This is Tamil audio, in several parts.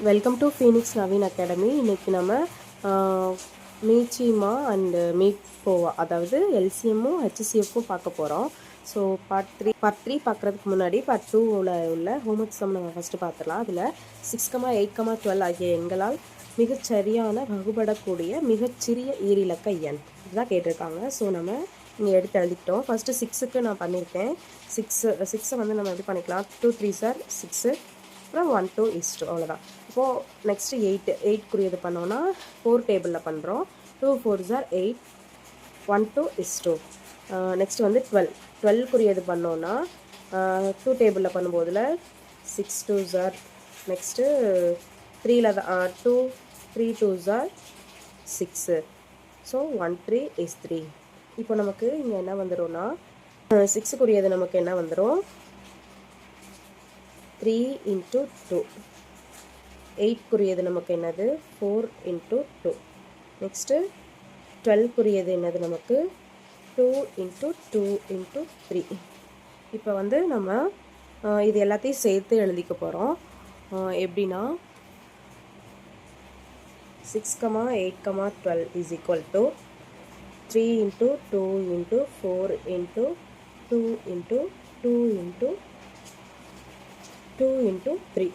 Welcome to Phoenix Naveen academy. இன்றைக்கி நம்ம மீச்சிமா அண்டு மீப்போவா, அதாவது எல்சிஎம்மும் ஹெச்சிஎஃப்பும் பார்க்க போகிறோம். ஸோ பார்ட் த்ரீ பார்க்குறதுக்கு முன்னாடி பார்ட் டூவில் உள்ள ஹோம்ஒர்க் சம் நம்ம ஃபஸ்ட்டு பார்த்துடலாம். அதில் 6,8,12 ஆகிய எண்களால் மிகச்சரியான வகுபடக்கூடிய மிகச்சிறிய ஈரிலக்க எண் இதுதான் கேட்டிருக்காங்க. ஸோ நம்ம இங்கே எடுத்து எழுதிக்கிட்டோம். ஃபஸ்ட்டு 6க்கு நான் பண்ணியிருக்கேன். சிக்ஸை வந்து நம்ம எப்படி பண்ணிக்கலாம், 2 3 சார் 6, அப்புறம் 1 2 is 2, அவ்வளோதான். இப்போது நெக்ஸ்ட்டு 8க்குரியது பண்ணோன்னா 4 டேபிளில் பண்ணுறோம். 2 4 are 8, 1 2 is 2. நெக்ஸ்ட்டு வந்து 12க்குரியது பண்ணோன்னா 2 டேபிளில் பண்ணும்போதில் 6 2s are, நெக்ஸ்ட்டு 3ல் தான் 2 3 2s are 6. So 1 3 is 3. இப்போ நமக்கு இங்கே என்ன வந்துடும்னா 6க்குரியது நமக்கு என்ன வந்துடும், 3 into 2. 8க்குரியது நமக்கு என்னது, 4 into 2. நெக்ஸ்ட்டு 12க்குரியது என்னது நமக்கு, 2 into 2 into 3. இப்போ வந்து நம்ம இது எல்லாத்தையும் சேர்த்து எழுதிக்க போகிறோம். எப்படின்னா 6,8,12 is equal to 3 into 2 into 4 into 2 into 2 into 2 into 3.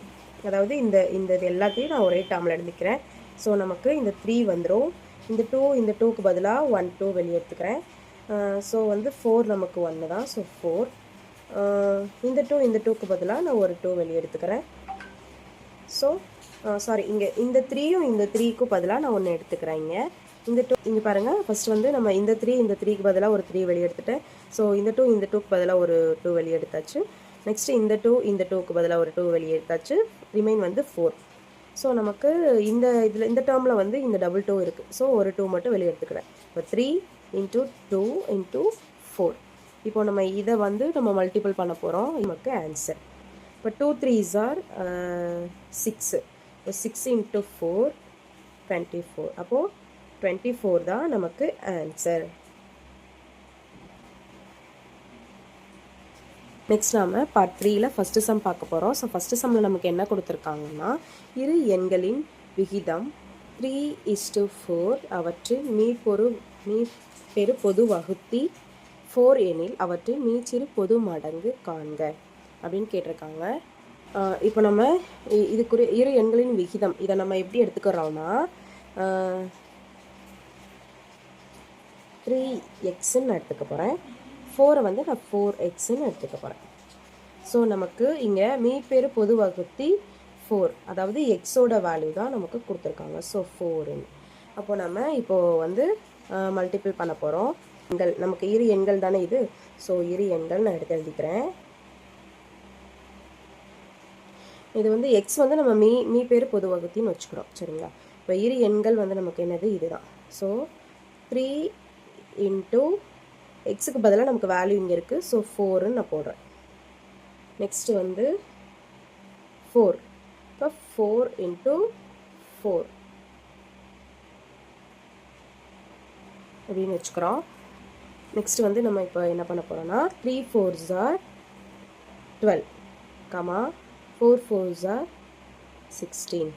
அதாவது இந்த எல்லாத்தையும் நான் ஒரே டேர்மில் எழுதிக்கிறேன். ஸோ நமக்கு இந்த 3 வந்துடும். இந்த 2க்கு பதிலாக 1 2 வெளியே எடுத்துக்கிறேன். ஸோ வந்து 4 நமக்கு 1 தான். ஸோ 4. இந்த 2க்கு பதிலாக நான் ஒரு 2 வெளியே எடுத்துக்கிறேன். ஸோ சாரி, இங்கே இந்த 3யும் இந்த 3க்கு பதிலாக நான் ஒன்று எடுத்துக்கிறேன். இந்த 2 இங்கே பாருங்கள், ஃபஸ்ட் வந்து நம்ம இந்த 3க்கு பதிலாக ஒரு 3 வெளியே எடுத்துட்டேன். ஸோ இந்த 2க்கு பதிலாக ஒரு 2 வெளியே எடுத்தாச்சு. நெக்ஸ்ட்டு இந்த 2க்கு பதிலாக ஒரு 2 வெளியே எடுத்தாச்சு. ரிமைன் வந்து 4. ஸோ நமக்கு இந்த டேர்மில் வந்து இந்த டபுள் 2 இருக்குது. ஸோ ஒரு 2 மட்டும் வெளியே எடுத்துக்கிறேன். இப்போ 3 into 2 into 4. இப்போ நம்ம இதை வந்து நம்ம மல்டிபிள் பண்ண போகிறோம். நமக்கு ஆன்சர் இப்போ 2 3s are 6. இப்போ 6 into 4 24. அப்போது 24 தான் நமக்கு ஆன்சர். நெக்ஸ்ட் நாம் பார்ட் 3ல் ஃபஸ்ட்டு சம் பார்க்க போகிறோம். ஸோ ஃபஸ்ட்டு சம்மில் நமக்கு என்ன கொடுத்துருக்காங்கன்னா, இரு எண்களின் விகிதம் 3:4 அவற்றின் மீப்பெரு பொது வகுத்தி 4 எனில் அவற்றின் மீச்சிறு பொது மடங்கு காண்க அப்படின்னு கேட்டிருக்காங்க. இப்போ நம்ம இதுக்குரிய இரு எண்களின் விகிதம் இதை நம்ம எப்படி எடுத்துக்கிறோம்னா 3xன்னு எடுத்துக்க போகிறேன். 4 வந்து நான் 4xன்னு எடுத்துக்க போகிறேன். ஸோ நமக்கு இங்கே மீப்பெரு பொது வகுத்தி 4, அதாவது எக்ஸோட வேல்யூ தான் நமக்கு கொடுத்துருக்காங்க. ஸோ 4. அப்போ நம்ம இப்போது வந்து மல்டிபிள் பண்ண போகிறோம். நமக்கு இரு எண்கள் தானே இது. ஸோ இரு எண்கள் நான் எடுத்து எழுதிக்கிறேன். இது வந்து எக்ஸ் வந்து நம்ம மீப்பெரு பொது வகுத்தின்னு வச்சுக்கிறோம், சரிங்களா. இப்போ இரு எண்கள் வந்து நமக்கு என்னது, இதுதான். ஸோ 3 into எக்ஸுக்கு பதிலாக நமக்கு வேல்யூ இங்கே இருக்குது. ஸோ 4ன்னு நான் போடுறேன். நெக்ஸ்ட்டு வந்து 4. இப்போ 4 into 4 அப்படின்னு வச்சுக்கிறோம். நெக்ஸ்ட்டு வந்து நம்ம இப்போ என்ன பண்ண போகிறோம்னா 3 4s are 12, 4 4s are 16.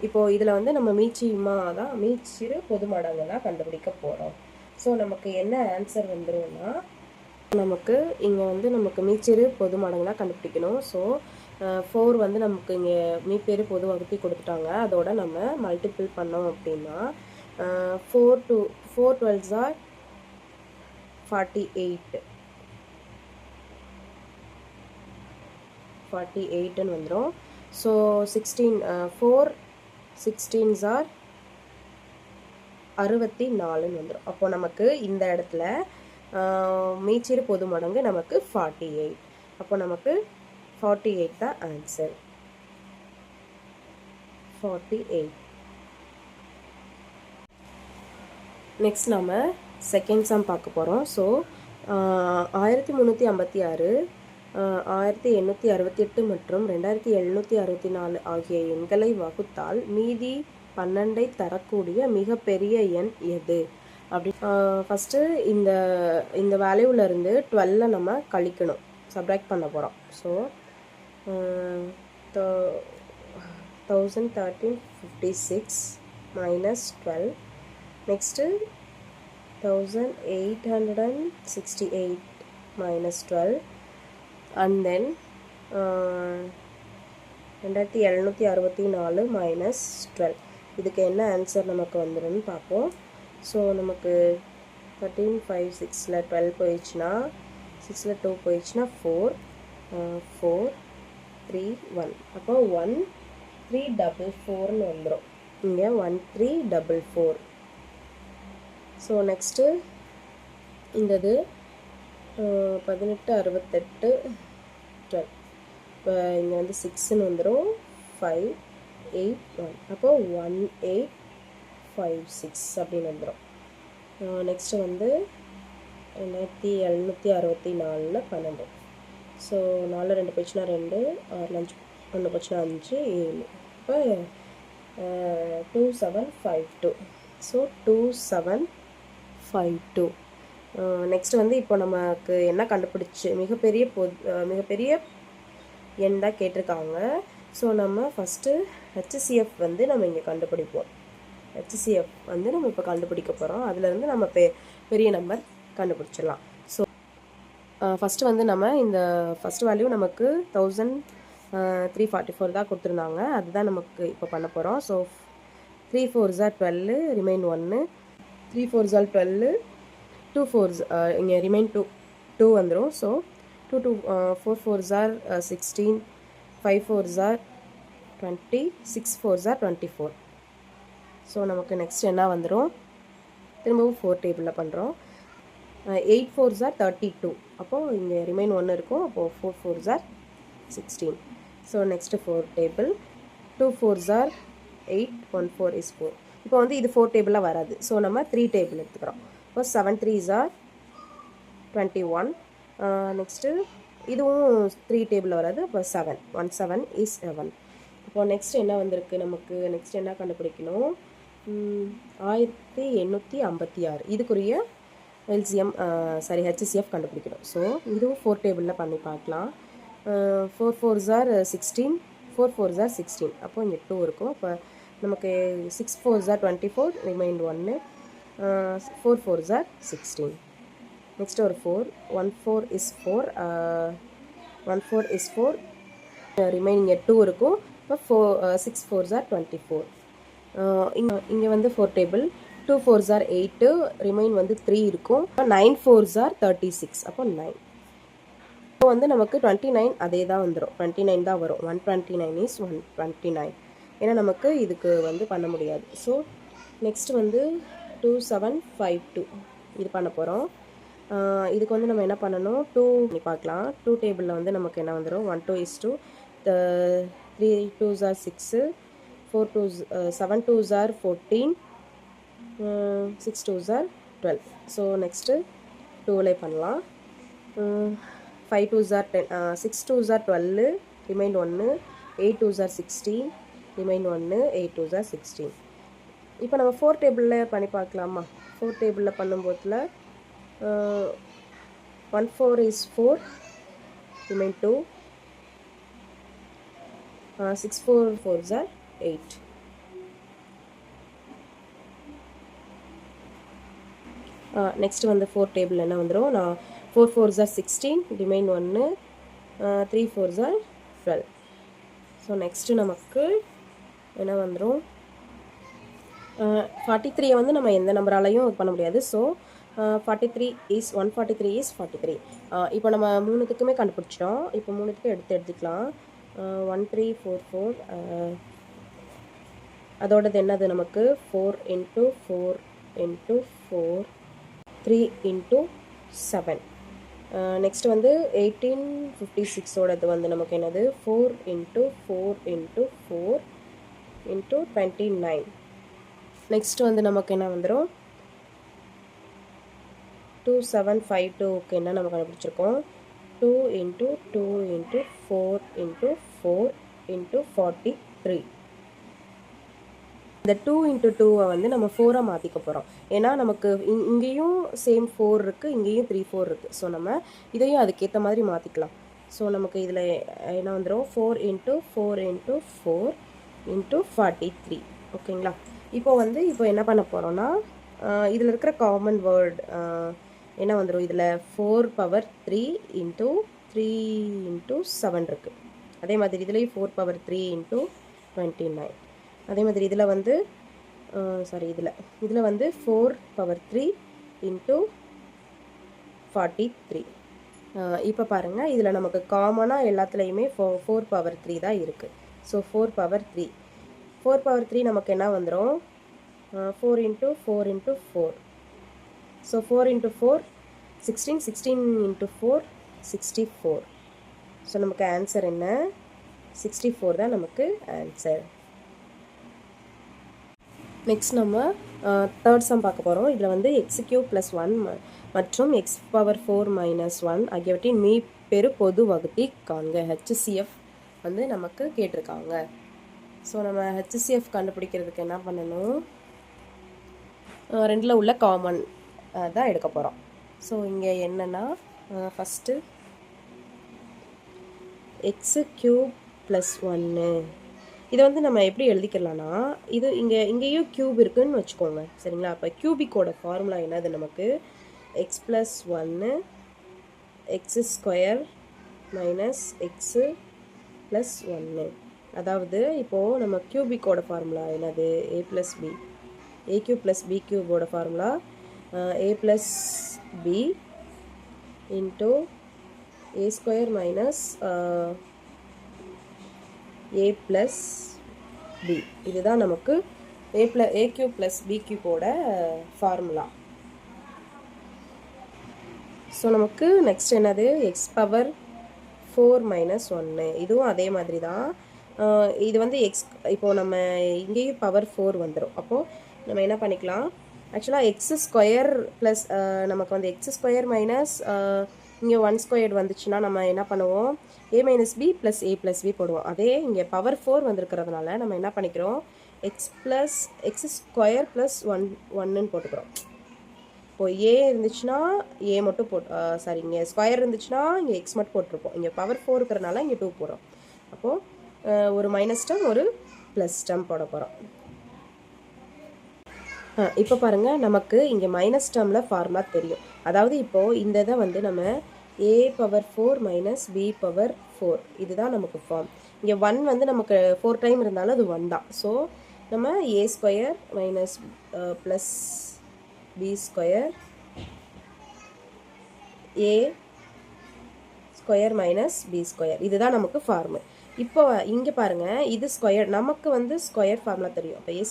இப்போது இதில் வந்து நம்ம மீச்சிறு பொது மடங்கு தான் கண்டுபிடிக்க போகிறோம். ஸோ நமக்கு என்ன ஆன்சர் வந்துடும்னா, நமக்கு இங்கே வந்து நமக்கு மீச்சிறு பொது மடங்கு தான் கண்டுபிடிக்கணும். ஸோ 4 வந்து நமக்கு இங்கே மீப்பெரு பொது வகுத்தி கொடுத்துட்டாங்க. அதோட நம்ம மல்டிபிள் பண்ணோம் அப்படின்னா 4 12s are 48ன்னு வந்துடும். ஸோ 4 16s are 64ன்னு வந்துடும். அப்போ நமக்கு இந்த இடத்துல மீச்சிறு பொது மடங்கு நமக்கு 48. அப்போ நமக்கு 48 தான் ஆன்சர். 48. நெக்ஸ்ட் நம்ம செகண்ட் சம் பார்க்க போகிறோம். ஸோ 1356, 1868 மற்றும் 2764 ஆகிய எண்களை வகுத்தால் மீதி 12 தரக்கூடிய மிகப்பெரிய எண் எது அப்படி. ஃபஸ்ட்டு இந்த வேல்யூவிலேருந்து 12 நம்ம கழிக்கணும், சப்ராக்ட் பண்ண போகிறோம். So 1356 minus 12. Next 1868 minus 12, and then 2764 minus 12. இதுக்கு என்ன ஆன்சர் நமக்கு வந்துருன்னு பார்ப்போம். ஸோ நமக்கு 13 5 6ல் 12 போயிடுச்சுன்னா 6ல் 2 போயிடுச்சுன்னா 4 4 3 1. அப்போ 1344ன்னு வந்துடும். இங்கே 1344. ஸோ நெக்ஸ்ட்டு இந்தது 1868 12. இப்போ இங்கே வந்து 6ன்னு வந்துடும். 5 8 1. அப்போ 1856 அப்படின்னு வந்துடும். நெக்ஸ்ட்டு வந்து 1764ல் 12. ஸோ 4 2 போயிடுச்சுன்னா 2, 6 5 1 போச்சுன்னா 5 7. இப்போ 2752. ஸோ 2752. நெக்ஸ்ட் வந்து இப்போ நமக்கு என்ன கண்டுபிடிச்சி மிகப்பெரிய எண் தான் கேட்டிருக்காங்க. ஸோ நம்ம ஃபஸ்ட்டு HCF வந்து நம்ம இங்கே கண்டுபிடிப்போம். HCF வந்து நம்ம இப்போ கண்டுபிடிக்க போகிறோம். அதுலேருந்து நம்ம பெரிய நம்பர் கண்டுபிடிச்சிடலாம். ஸோ ஃபஸ்ட்டு வந்து நம்ம இந்த ஃபஸ்ட் வேல்யூ நமக்கு 1344 தான் கொடுத்துருந்தாங்க. அதுதான் நமக்கு இப்போ பண்ண போகிறோம். So 3 4s are 12, remain 1. 3 4s are 12, 2 4s இங்கே ரிமைன் 2 வந்துடும். So 4 4s are 16, 5 4s are 20, 6 4s are 24. So நமக்கு நெக்ஸ்ட் என்ன வந்துடும், திரும்பவும் 4 டேபிளில் பண்ணுறோம். 8 4s are 32. அப்போது இங்கே ரிமைன் 1 இருக்கும். அப்போது 4 4s are 16. So next 4 table. 2 4s are 8, 1 4 is 4. இப்போ வந்து இது 4 டேபிளாக வராது. ஸோ நம்ம 3 டேபிள் எடுத்துக்கிறோம். இப்போ 7 3s are 21. நெக்ஸ்ட்டு இதுவும் 3 டேபிளில் வராது. அப்போ 7 1 7 is 7. இப்போ நெக்ஸ்ட் என்ன வந்திருக்கு நமக்கு, நெக்ஸ்ட் என்ன கண்டுபிடிக்கணும், 1856. இதுக்குரிய LCM HCF கண்டுபிடிக்கணும். ஸோ இதுவும் 4 டேபிளில் பண்ணி பார்க்கலாம். 4 4s are 16, 4 4s are 16. அப்போ இங்கே 2 இருக்கும். அப்போ நமக்கு 6 4s are 24, remind 1. 4 4s are 16. Next ஒரு 4, 1 4 is 4, 1 4 is 4, ரிமைன் இங்கே 2 இருக்கும். இப்போ 6 4s are 24. இங்கே வந்து 4 டேபிள். 2 4s are 8, ரிமைன் வந்து 3 இருக்கும். 9 4s are 36. அப்போ 9. இப்போ வந்து நமக்கு 29 அதே தான் வந்துடும். 29 தான் வரும். 129 is 129. ஏன்னா நமக்கு இதுக்கு வந்து பண்ண முடியாது. ஸோ நெக்ஸ்ட் வந்து 2752 இது பண்ண போகிறோம். இதுக்கு வந்து நம்ம என்ன பண்ணணும், 2 பார்க்கலாம். 2 டேபிளில் வந்து நமக்கு என்ன வந்துடும், 1 2 is 2, 3 2s are 6, 4 2s 7 2s are 14, 6 2s are 12. So next 2லே பண்ணலாம். 5 2s are 10, 6 2s are 12, remind 1. 8 2s are 16, remind 1. 8 2s are 16. இப்போ நம்ம 4 டேபிளில் பண்ணி பார்க்கலாமா. 4 டேபிளில் பண்ணும்போதில் 1 4 is 4, remind 2. 6 4 4s are 8. Next வந்து 4 டேபிள் என்ன வந்துடும், நான் 4 4s are 16, remain 1. 3 4s are 12. So next நமக்கு என்ன வந்துடும், 43 வந்து நம்ம எந்த நம்பராலையும் பண்ண முடியாது. So 43 is 143 is 43. இப்போ நம்ம 3த்துக்குமே கண்டுபிடிச்சிட்டோம். இப்போ 3த்துக்கு எடுத்துக்கலாம். 1 3 4 4, அதோடது என்னது நமக்கு 4 into 4 into 4, 3 into 7. நெக்ஸ்ட் வந்து 1856ஓடது வந்து நமக்கு என்னது 4 into 4 into 4 into 29. நெக்ஸ்ட் வந்து நமக்கு என்ன வந்துடும், 2752க்கு என்ன நம்ம கண்டுபிடிச்சிருக்கோம், 2 into 2 into 4 into 4 into 43. இந்த 2 into 2 வந்து நம்ம 4 மாற்றிக்க போகிறோம். ஏன்னா நமக்கு இங்கேயும் சேம் 4 இருக்குது, இங்கேயும் 3 4 இருக்குது. ஸோ நம்ம இதையும் அதுக்கேற்ற மாதிரி மாற்றிக்கலாம். ஸோ நமக்கு இதில் என்ன வந்துடும், 4 into 4 into 4 இன்ட்டு 43. ஓகேங்களா? இப்போ என்ன பண்ண போகிறோன்னா, இதில் இருக்கிற காமன் வேர்ட் என்ன வந்துடும், இதில் 4 பவர் 3 இன்ட்டு 3 இன்ட்டு 7 இருக்குது. அதே மாதிரி இதுலேயும் 4 பவர் 3 இன்ட்டு 29. அதே மாதிரி இதில் வந்து இதில் வந்து 4 பவர் 3 இன்ட்டு 43. இப்போ பாருங்கள், இதில் நமக்கு காமனாக எல்லாத்துலேயுமே 4 பவர் 3 தான் இருக்குது. ஸோ 4 பவர் 3 நமக்கு என்ன வந்துடும், 4 into 4 into 4. So 4 into 4 16, 16 into 4 64. So நமக்கு ஆன்சர் என்ன, 64 தான் நமக்கு ஆன்சர். நெக்ஸ்ட் நம்ம தேர்ட் சம் பார்க்க போகிறோம். இதில் வந்து x³ + 1 மற்றும் x பவர் 4 - 1 ஆகியவற்றின் மீப்பெரு பொது வகுத்தி காண்க. HCF வந்து நமக்கு கேட்டிருக்காங்க. ஸோ நம்ம HCF கண்டுபிடிக்கிறதுக்கு என்ன பண்ணணும், ரெண்டில் உள்ள காமன் தான் எடுக்க போகிறோம். ஸோ இங்கே என்னென்னா, ஃபஸ்ட்டு x³ + 1 இதை வந்து நம்ம எப்படி எழுதிக்கலாம்னா, இங்கேயும் க்யூப் இருக்குதுன்னு வச்சுக்கோங்க, சரிங்களா? அப்போ க்யூபிக்கோட ஃபார்முலா என்னது, நமக்கு x + 1 x² - x + 1. அதாவது இப்போது நம்ம க்யூபிக்கோட ஃபார்முலா என்னது, a + b. a³ + b³ formula a + b into a² - a + b. இதுதான் நமக்கு a³ + b³ ஃபார்முலா. ஸோ நமக்கு நெக்ஸ்ட் என்னது, x பவர் 4 - 1. இதுவும் அதே மாதிரி தான். இது வந்து இப்போது நம்ம இங்கேயும் பவர் 4 வந்துடும். அப்போது நம்ம என்ன பண்ணிக்கலாம், ஆக்சுவலாக x² ப்ளஸ் நமக்கு வந்து x² - இங்கே 1² வந்துச்சுன்னா நம்ம என்ன பண்ணுவோம், a - b + a + b போடுவோம். அதே இங்கே பவர் 4 வந்திருக்கிறதுனால நம்ம என்ன பண்ணிக்கிறோம், x² + 1 போட்டுக்கிறோம். இப்போது ஏ இருந்துச்சுன்னா ஏ மட்டும் இங்கே ஸ்கொயர் இருந்துச்சுன்னா இங்கே எக்ஸ் மட்டும் போட்டிருப்போம். இங்கே பவர் 4 இருக்கிறனால இங்கே 2 போடுறோம். அப்போது ஒரு மைனஸ் டேர்ம் ஒரு ப்ளஸ் டேர்ம் போட போகிறோம். இப்போ பாருங்கள், நமக்கு இங்கே மைனஸ் டேர்மில் ஃபார்முலா தெரியும். அதாவது இப்போது இந்த இதை வந்து நம்ம a பவர் 4 - b பவர் 4 இதுதான் நமக்கு ஃபார்ம். இங்கே 1 வந்து நமக்கு 4 டைம் இருந்தாலும் அது 1 தான். ஸோ நம்ம a² plus b² a² - b², இதுதான் நமக்கு ஃபார்மு. இப்போ இங்கே பாருங்கள், இது ஸ்கொயர், நமக்கு வந்து ஸ்கொயர் ஃபார்முலா தெரியும். அப்போ a²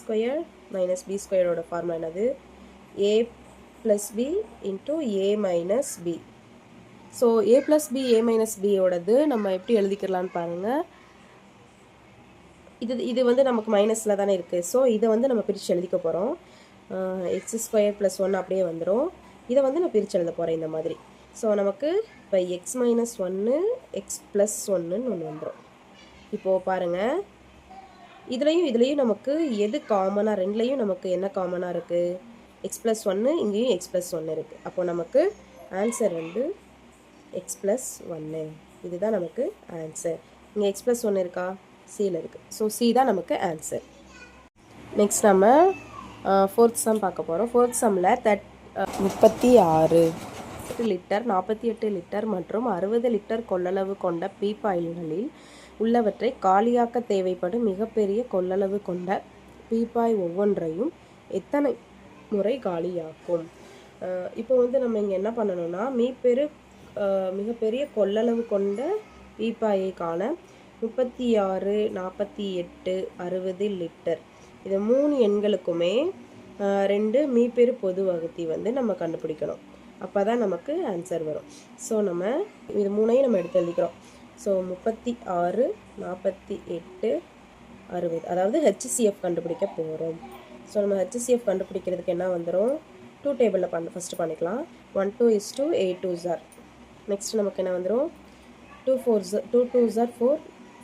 - b² ஃபார்முலா என்னது, a + b into a - b. So a + b a - b நம்ம எப்படி எழுதிக்கலான்னு பாருங்கள். இது வந்து நமக்கு மைனஸில் தானே இருக்குது. ஸோ இதை வந்து நம்ம பிரித்து எழுதிக்க போகிறோம். x² + 1 அப்படியே வந்துடும். இதை வந்து நான் பிரித்து எழுத போகிறேன் இந்த மாதிரி. ஸோ நமக்கு இப்போ x - 1 x + 1 ஒன்று வந்துடும். இப்போது பாருங்கள், இதுலேயும் நமக்கு எது காமனாக, ரெண்டுலேயும் நமக்கு என்ன காமனாக இருக்குது, x + 1, இங்கேயும் x + 1 இருக்குது. அப்போது நமக்கு ஆன்சர் வந்து x + 1. இதுதான் நமக்கு ஆன்சர். இங்கே x + 1 இருக்கா, சியில் இருக்குது. ஸோ சி தான் நமக்கு ஆன்சர். நெக்ஸ்ட் நம்ம ஃபோர்த் சம் பார்க்க போகிறோம். ஃபோர்த் சம்மில் 36 லிட்டர் 48 லிட்டர் மற்றும் 60 லிட்டர் கொள்ளளவு கொண்ட பீப்பாய்களில் உள்ளவற்றை காலியாக்க தேவைப்படும் மிகப்பெரிய கொள்ளளவு கொண்ட பீப்பாய் ஒவ்வொன்றையும் எத்தனை முறை காலியாக்கும். இப்போ வந்து நம்ம இங்கே என்ன பண்ணணும்னா, மிகப்பெரிய கொள்ளளவு கொண்ட பீப்பாயை காண 36, 48, 60 லிட்டர் இது 3 எண்களுக்குமே 2 மீப்பெரு பொது வகுத்தி வந்து நம்ம கண்டுபிடிக்கணும். அப்போ தான் நமக்கு ஆன்சர் வரும். ஸோ நம்ம இது 3ஐயும் நம்ம எடுத்து எழுதிக்கிறோம். ஸோ 36, 48, 60 அதாவது HCF கண்டுபிடிக்க போகிறோம். ஸோ நம்ம HCF கண்டுபிடிக்கிறதுக்கு என்ன வந்துடும், 2 டேபிளில் ஃபஸ்ட்டு பண்ணிக்கலாம். 1 2 8 2s are. நெக்ஸ்ட் நமக்கு என்ன வந்துடும், 2 2s are 4,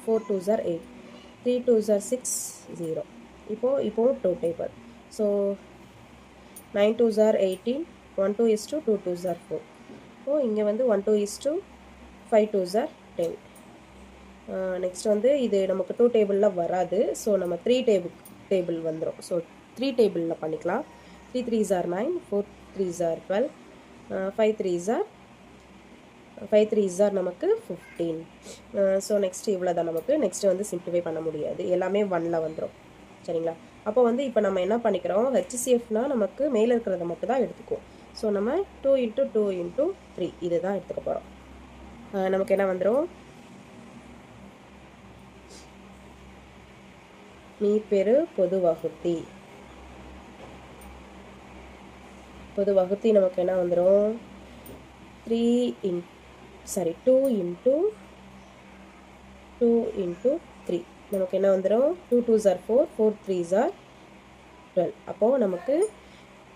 4 2s are 8, 3 2s are 6 0. இப்போது 2 table. So 9 2s are 18, 1 2 is 2, 2 2s are 4. இப்போது இங்கே வந்து 1 2 is 2, 5 2s are 10. நெக்ஸ்ட் வந்து இது நமக்கு 2 டேபிளில் வராது. ஸோ நம்ம 3 டேபிள் வந்துடும். ஸோ 3 டேபிளில் பண்ணிக்கலாம். 3 3s are 9, 4 3s are 12, 5 3s are 5 3s are நமக்கு 15. ஸோ நெக்ஸ்ட் இவ்வளோ தான் நமக்கு. நெக்ஸ்ட் வந்து சிம்பிளிஃபை பண்ண முடியாது, எல்லாமே 1ல் வந்துடும். சரிங்களா? அப்போ வந்து இப்போ நம்ம என்ன பண்ணிக்கிறோம், HCFனா நமக்கு மேலே இருக்கிறத மட்டும் தான் எடுத்துக்குவோம். ஸோ நம்ம 2 × 2 × 3 இது தான் எடுத்துக்க போகிறோம். நமக்கு என்ன வந்துடும், மீப்பெரு பொது வகுத்தி. பொது வகுத்தி நமக்கு என்ன வந்துடும், 2 × 2 × 3 நமக்கு என்ன வந்துடும், 2 2s are 4, 4 3s are 12. அப்போது நமக்கு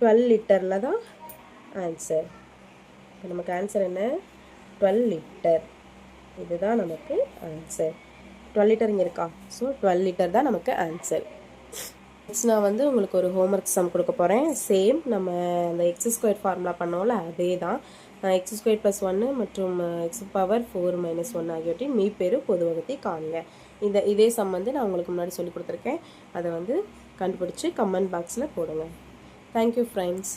12 லிட்டரில் தான் ஆன்சர். இப்போ நமக்கு ஆன்சர் என்ன, 12 லிட்டர். இதுதான் நமக்கு ஆன்சர். 12 லிட்டர் இங்கே இருக்கா? ஸோ 12 லிட்டர் தான் நமக்கு ஆன்சர். நெக்ஸ்ட் நான் வந்து உங்களுக்கு ஒரு ஹோம்ஒர்க் சம் கொடுக்க போகிறேன். சேம் நம்ம அந்த x² ஃபார்முலா பண்ணோம்ல அதே தான். x² + 1 மற்றும் x⁴ 4 - 1 ஆகியவற்றின் மீப்பெரு பொது வகுத்தி காண்க. இதே சம் வந்து நான் உங்களுக்கு முன்னாடி சொல்லி கொடுத்துருக்கேன். அதை வந்து கண்டுபிடிச்சி கமெண்ட் பாக்ஸில் போடுங்க. Thank you friends.